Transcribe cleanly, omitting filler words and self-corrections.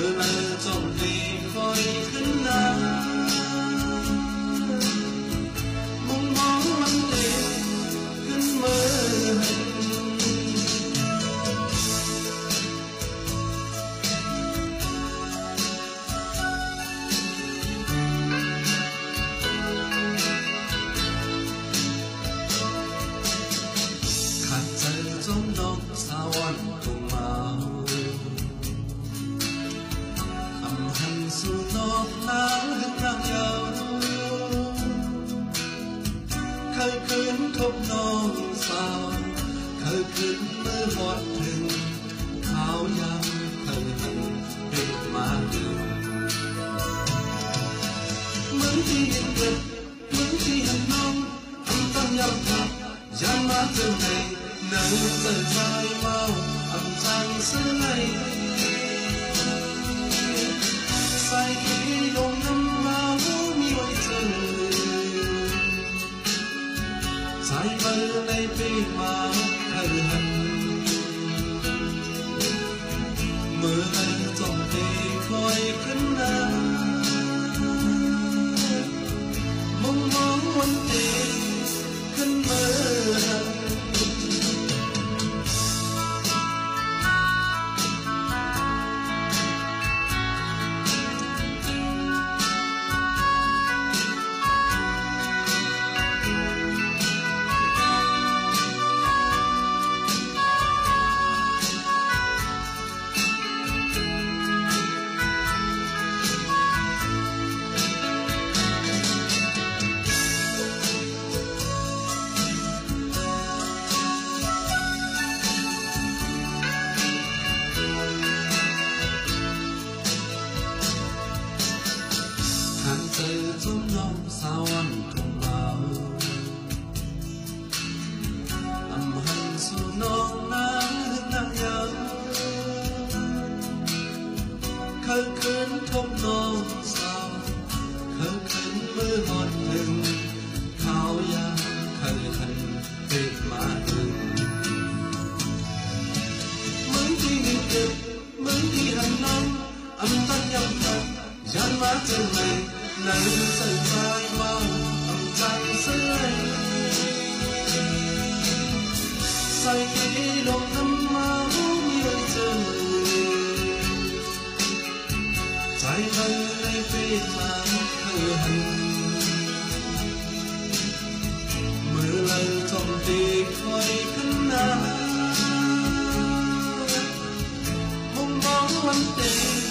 mưa lơ trong đi khói khấn na mong mong vấn đề khấn mơขาดใจจมนกสาวันคงเมาสู่นอกน้ำให้นางยาวเคยคืนทบน้องสาวเคยคืนเมื่อหมดถึงขาวยามเคยหันปิดมาดึงเหมือนที่เห็นเกิดเหมือนที่เห็นน้องทำตั้งยำทับยันมาเจอในหนังเจอใจเมาทำใจเสื่อในใส่ขี้ลงน้ำเมามีไว้เจอใส่เบอร์ในปีมาเคยหันเมื่อไรจงตีคอยขึ้นหน้ามองมองวันตีขึ้นเมื่อหันเจอจมน้องสาวันทงเบาอำหันสู่น้องน้ำนางยาวเคยคืนทบน้องสาวเคยคืนมือหอดถึงขาวยามเคยหันติดมาถึงเหมือนที่มีเก็บเหมือนที่หันน้องอำตั้งยำทับยันมาเจอในในใส่ใจเมาทำใจเสื่อใส่ขี้ลงน้ำเมามีไว้เจอใจเธอในปีทางเคยหันเมื่อเลยจมตีคอยขึ้นหน้ามองมองวันเด็ก